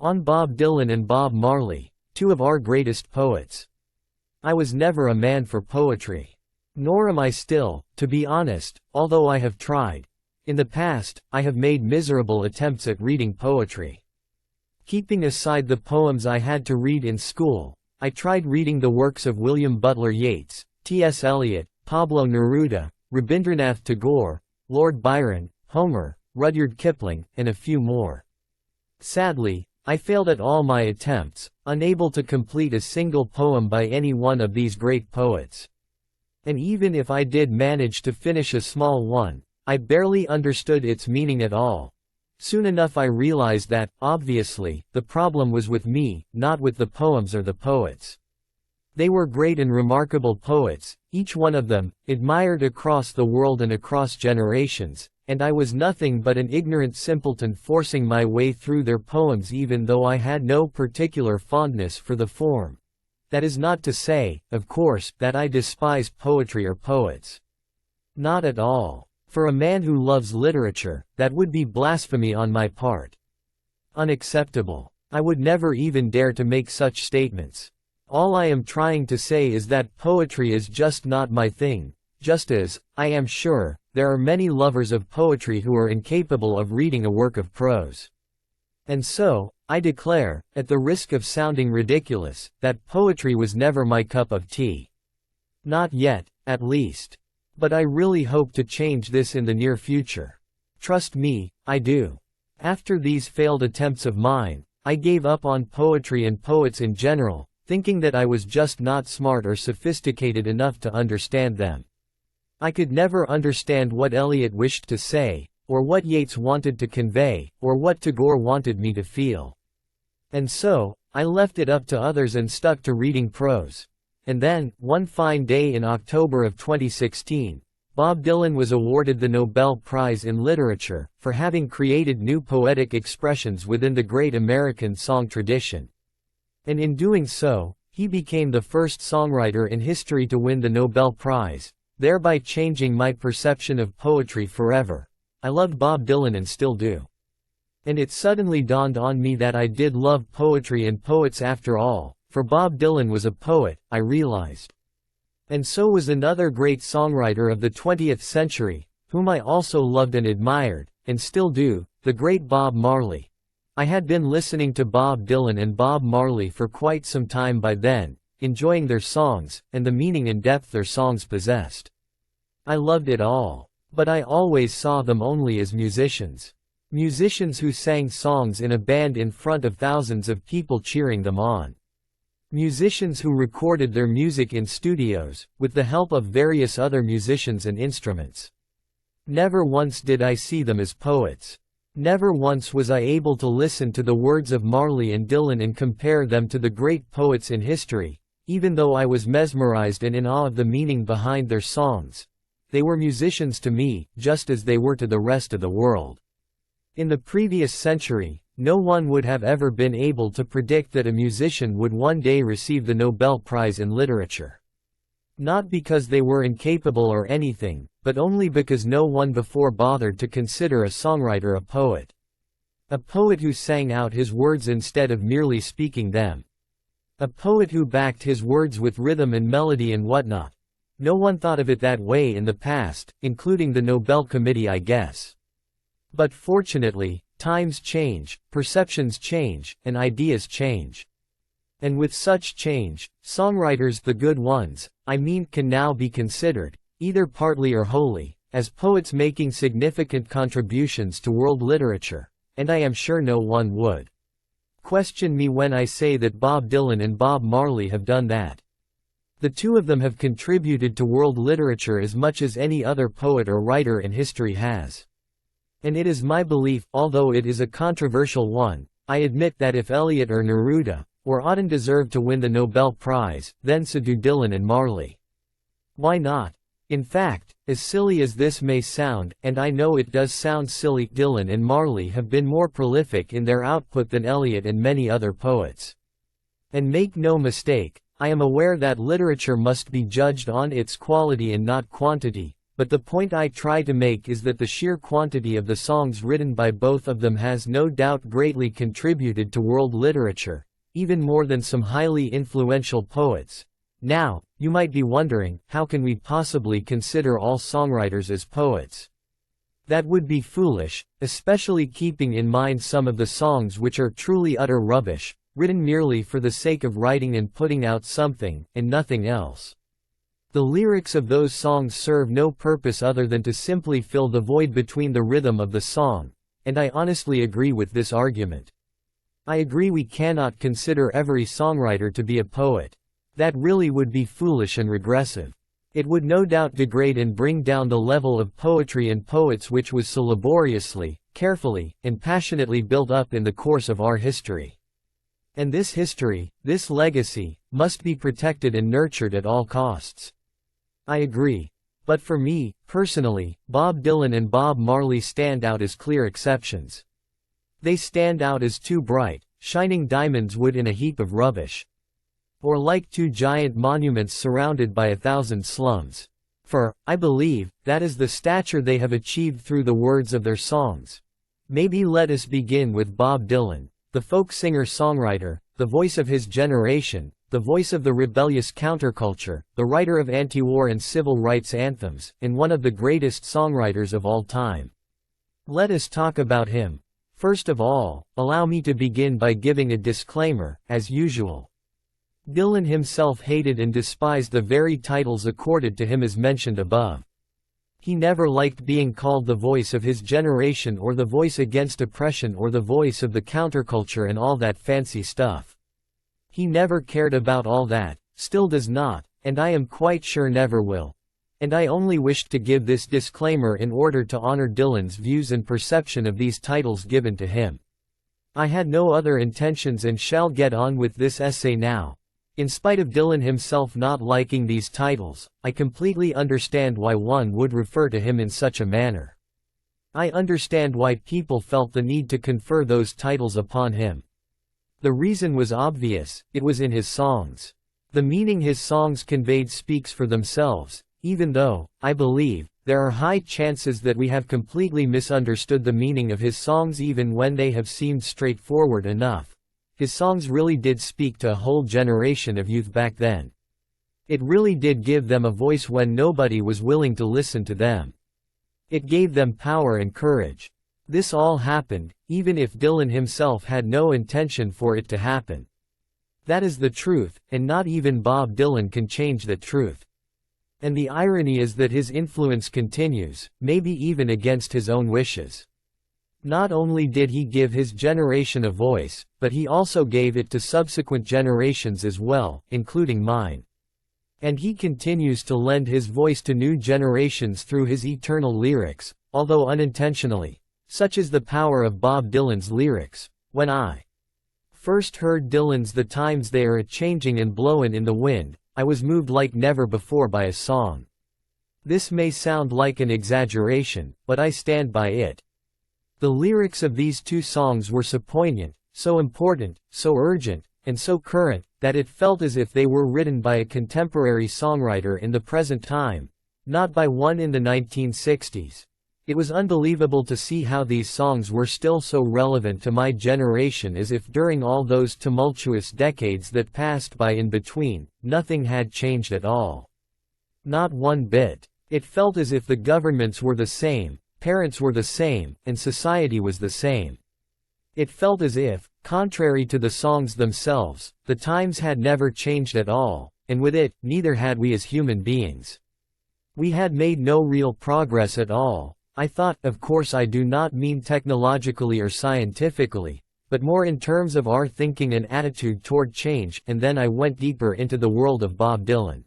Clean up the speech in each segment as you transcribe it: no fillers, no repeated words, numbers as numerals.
On Bob Dylan and Bob Marley, two of our greatest poets. I was never a man for poetry. Nor am I still, to be honest, although I have tried. In the past, I have made miserable attempts at reading poetry. Keeping aside the poems I had to read in school, I tried reading the works of William Butler Yeats, T.S. Eliot, Pablo Neruda, Rabindranath Tagore, Lord Byron, Homer, Rudyard Kipling, and a few more. Sadly, I failed at all my attempts, unable to complete a single poem by any one of these great poets. And even if I did manage to finish a small one, I barely understood its meaning at all. Soon enough I realized that, obviously, the problem was with me, not with the poems or the poets. They were great and remarkable poets, each one of them, admired across the world and across generations, and I was nothing but an ignorant simpleton forcing my way through their poems even though I had no particular fondness for the form. That is not to say, of course, that I despise poetry or poets. Not at all. For a man who loves literature, that would be blasphemy on my part. Unacceptable. I would never even dare to make such statements. All I am trying to say is that poetry is just not my thing, just as, I am sure, there are many lovers of poetry who are incapable of reading a work of prose. And so, I declare, at the risk of sounding ridiculous, that poetry was never my cup of tea. Not yet, at least. But I really hope to change this in the near future. Trust me, I do. After these failed attempts of mine, I gave up on poetry and poets in general, thinking that I was just not smart or sophisticated enough to understand them. I could never understand what Eliot wished to say, or what Yeats wanted to convey, or what Tagore wanted me to feel. And so, I left it up to others and stuck to reading prose. And then, one fine day in October of 2016, Bob Dylan was awarded the Nobel Prize in Literature, for having created new poetic expressions within the great American song tradition. And in doing so, he became the first songwriter in history to win the Nobel Prize, thereby changing my perception of poetry forever. I loved Bob Dylan and still do. And it suddenly dawned on me that I did love poetry and poets after all. For Bob Dylan was a poet, I realized. And so was another great songwriter of the 20th century, whom I also loved and admired, and still do, the great Bob Marley. I had been listening to Bob Dylan and Bob Marley for quite some time by then, enjoying their songs, and the meaning and depth their songs possessed. I loved it all. But I always saw them only as musicians. Musicians who sang songs in a band in front of thousands of people cheering them on. Musicians who recorded their music in studios, with the help of various other musicians and instruments. Never once did I see them as poets. Never once was I able to listen to the words of Marley and Dylan and compare them to the great poets in history, even though I was mesmerized and in awe of the meaning behind their songs. They were musicians to me, just as they were to the rest of the world. In the previous century, no one would have ever been able to predict that a musician would one day receive the Nobel Prize in Literature. Not because they were incapable or anything, but only because no one before bothered to consider a songwriter a poet. A poet who sang out his words instead of merely speaking them. A poet who backed his words with rhythm and melody and whatnot. No one thought of it that way in the past, including the Nobel Committee, I guess. But fortunately, times change, perceptions change, and ideas change. And with such change, songwriters, the good ones, I mean, can now be considered, either partly or wholly, as poets making significant contributions to world literature, and I am sure no one would question me when I say that Bob Dylan and Bob Marley have done that. The two of them have contributed to world literature as much as any other poet or writer in history has. And it is my belief, although it is a controversial one, I admit that if Eliot or Neruda, or Auden deserved to win the Nobel Prize, then so do Dylan and Marley. Why not? In fact, as silly as this may sound, and I know it does sound silly, Dylan and Marley have been more prolific in their output than Eliot and many other poets. And make no mistake, I am aware that literature must be judged on its quality and not quantity, but the point I try to make is that the sheer quantity of the songs written by both of them has no doubt greatly contributed to world literature, even more than some highly influential poets. Now, you might be wondering, how can we possibly consider all songwriters as poets? That would be foolish, especially keeping in mind some of the songs which are truly utter rubbish, written merely for the sake of writing and putting out something, and nothing else. The lyrics of those songs serve no purpose other than to simply fill the void between the rhythm of the song, and I honestly agree with this argument. I agree we cannot consider every songwriter to be a poet. That really would be foolish and regressive. It would no doubt degrade and bring down the level of poetry and poets which was so laboriously, carefully, and passionately built up in the course of our history. And this history, this legacy, must be protected and nurtured at all costs. I agree. But for me, personally, Bob Dylan and Bob Marley stand out as clear exceptions. They stand out as two bright, shining diamonds wood in a heap of rubbish. Or like two giant monuments surrounded by 1,000 slums. For, I believe, that is the stature they have achieved through the words of their songs. Maybe let us begin with Bob Dylan, the folk singer-songwriter, the voice of his generation, the voice of the rebellious counterculture, the writer of anti-war and civil rights anthems, and one of the greatest songwriters of all time. Let us talk about him. First of all, allow me to begin by giving a disclaimer, as usual. Dylan himself hated and despised the very titles accorded to him as mentioned above. He never liked being called the voice of his generation or the voice against oppression or the voice of the counterculture and all that fancy stuff. He never cared about all that, still does not, and I am quite sure never will. And I only wished to give this disclaimer in order to honor Dylan's views and perception of these titles given to him. I had no other intentions and shall get on with this essay now. In spite of Dylan himself not liking these titles, I completely understand why one would refer to him in such a manner. I understand why people felt the need to confer those titles upon him. The reason was obvious, it was in his songs. The meaning his songs conveyed speaks for themselves, even though, I believe, there are high chances that we have completely misunderstood the meaning of his songs even when they have seemed straightforward enough. His songs really did speak to a whole generation of youth back then. It really did give them a voice when nobody was willing to listen to them. It gave them power and courage. This all happened, even if Dylan himself had no intention for it to happen. That is the truth, and not even Bob Dylan can change that truth. And the irony is that his influence continues, maybe even against his own wishes. Not only did he give his generation a voice, but he also gave it to subsequent generations as well, including mine. And he continues to lend his voice to new generations through his eternal lyrics, although unintentionally. Such is the power of Bob Dylan's lyrics. When I first heard Dylan's "The Times They Are A-Changing and Blowin' in the Wind," I was moved like never before by a song. This may sound like an exaggeration, but I stand by it. The lyrics of these two songs were so poignant, so important, so urgent, and so current, that it felt as if they were written by a contemporary songwriter in the present time, not by one in the 1960s. It was unbelievable to see how these songs were still so relevant to my generation, as if during all those tumultuous decades that passed by in between, nothing had changed at all. Not one bit. It felt as if the governments were the same, parents were the same, and society was the same. It felt as if, contrary to the songs themselves, the times had never changed at all, and with it, neither had we as human beings. We had made no real progress at all. I thought, of course I do not mean technologically or scientifically, but more in terms of our thinking and attitude toward change, and then I went deeper into the world of Bob Dylan.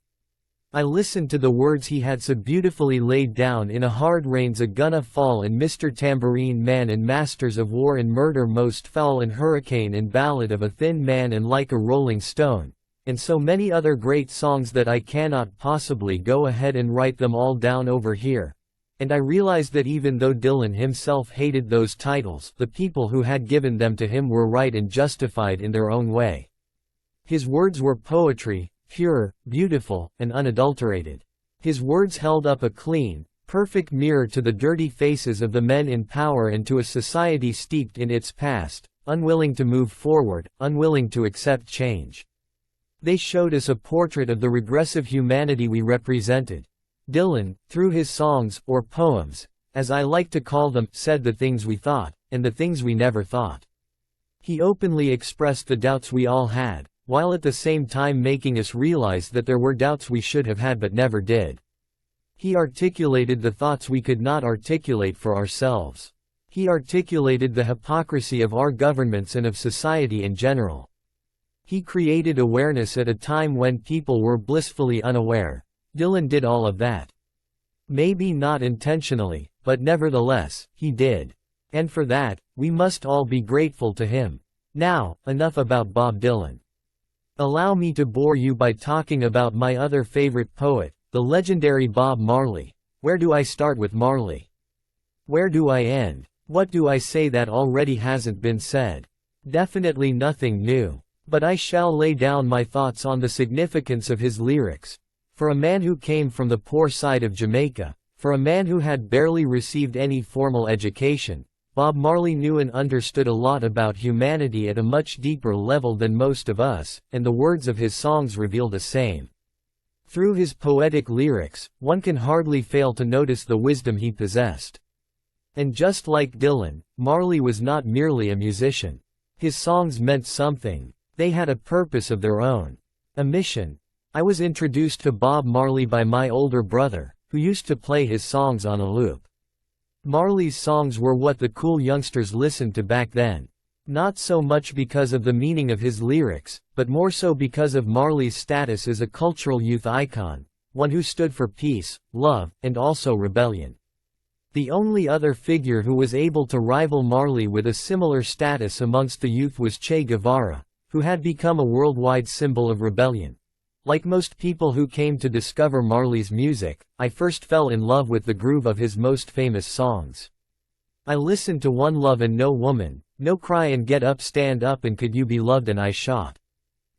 I listened to the words he had so beautifully laid down in "A Hard Rain's A-Gonna Fall" and "Mr. Tambourine Man" and "Masters of War" and "Murder Most Foul" and "Hurricane" and "Ballad of a Thin Man" and "Like a Rolling Stone," and so many other great songs that I cannot possibly go ahead and write them all down over here. And I realized that even though Dylan himself hated those titles, the people who had given them to him were right and justified in their own way. His words were poetry, pure, beautiful, and unadulterated. His words held up a clean, perfect mirror to the dirty faces of the men in power and to a society steeped in its past, unwilling to move forward, unwilling to accept change. They showed us a portrait of the regressive humanity we represented. Dylan, through his songs, or poems, as I like to call them, said the things we thought, and the things we never thought. He openly expressed the doubts we all had, while at the same time making us realize that there were doubts we should have had but never did. He articulated the thoughts we could not articulate for ourselves. He articulated the hypocrisy of our governments and of society in general. He created awareness at a time when people were blissfully unaware. Dylan did all of that. Maybe not intentionally, but nevertheless, he did. And for that, we must all be grateful to him. Now, enough about Bob Dylan. Allow me to bore you by talking about my other favorite poet, the legendary Bob Marley. Where do I start with Marley? Where do I end? What do I say that already hasn't been said? Definitely nothing new. But I shall lay down my thoughts on the significance of his lyrics. For a man who came from the poor side of Jamaica, for a man who had barely received any formal education, Bob Marley knew and understood a lot about humanity at a much deeper level than most of us, and the words of his songs reveal the same. Through his poetic lyrics, one can hardly fail to notice the wisdom he possessed. And just like Dylan, Marley was not merely a musician. His songs meant something. They had a purpose of their own. A mission. I was introduced to Bob Marley by my older brother, who used to play his songs on a loop. Marley's songs were what the cool youngsters listened to back then. Not so much because of the meaning of his lyrics, but more so because of Marley's status as a cultural youth icon, one who stood for peace, love, and also rebellion. The only other figure who was able to rival Marley with a similar status amongst the youth was Che Guevara, who had become a worldwide symbol of rebellion. Like most people who came to discover Marley's music, I first fell in love with the groove of his most famous songs. I listened to One Love and No Woman, No Cry and Get Up Stand Up and Could You Be Loved and I Shot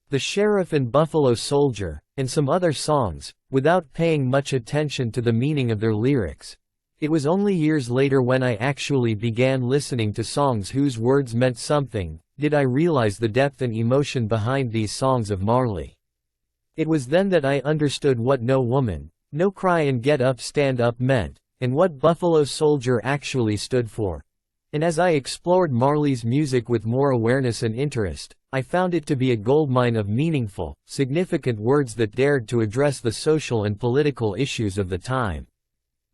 The Sheriff and Buffalo Soldier, and some other songs, without paying much attention to the meaning of their lyrics. It was only years later when I actually began listening to songs whose words meant something, did I realize the depth and emotion behind these songs of Marley. It was then that I understood what No Woman, No Cry and Get Up Stand Up meant, and what Buffalo Soldier actually stood for. And as I explored Marley's music with more awareness and interest, I found it to be a goldmine of meaningful, significant words that dared to address the social and political issues of the time.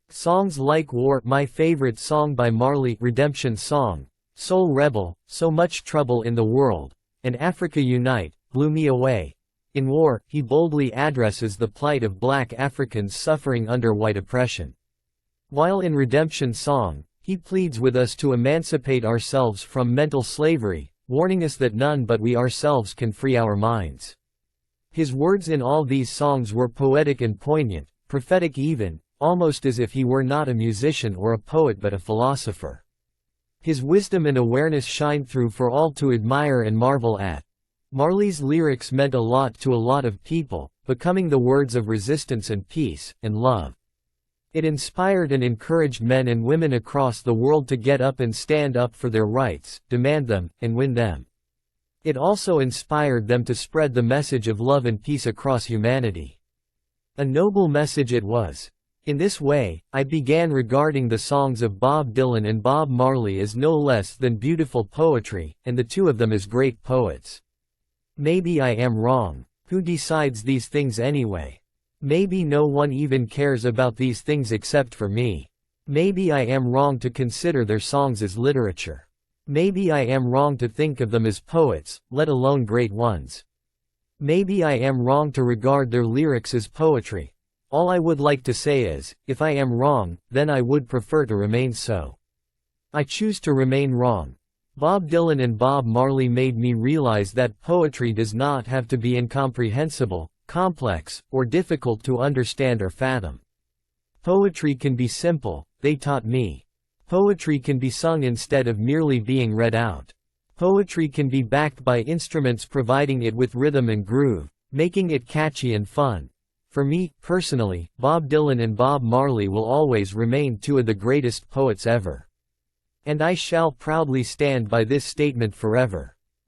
Songs like War, my favorite song by Marley, Redemption Song, Soul Rebel, So Much Trouble in the World, and Africa Unite, blew me away. In War, he boldly addresses the plight of black Africans suffering under white oppression. While in Redemption Song, he pleads with us to emancipate ourselves from mental slavery, warning us that none but we ourselves can free our minds. His words in all these songs were poetic and poignant, prophetic even, almost as if he were not a musician or a poet but a philosopher. His wisdom and awareness shined through for all to admire and marvel at. Marley's lyrics meant a lot to a lot of people, becoming the words of resistance and peace, and love. It inspired and encouraged men and women across the world to get up and stand up for their rights, demand them, and win them. It also inspired them to spread the message of love and peace across humanity. A noble message it was. In this way, I began regarding the songs of Bob Dylan and Bob Marley as no less than beautiful poetry, and the two of them as great poets. Maybe I am wrong. Who decides these things anyway? Maybe no one even cares about these things except for me. Maybe I am wrong to consider their songs as literature. Maybe I am wrong to think of them as poets, let alone great ones. Maybe I am wrong to regard their lyrics as poetry. All I would like to say is, if I am wrong, then I would prefer to remain so. I choose to remain wrong. Bob Dylan and Bob Marley made me realize that poetry does not have to be incomprehensible, complex, or difficult to understand or fathom. Poetry can be simple, they taught me. Poetry can be sung instead of merely being read out. Poetry can be backed by instruments providing it with rhythm and groove, making it catchy and fun. For me, personally, Bob Dylan and Bob Marley will always remain two of the greatest poets ever. And I shall proudly stand by this statement forever.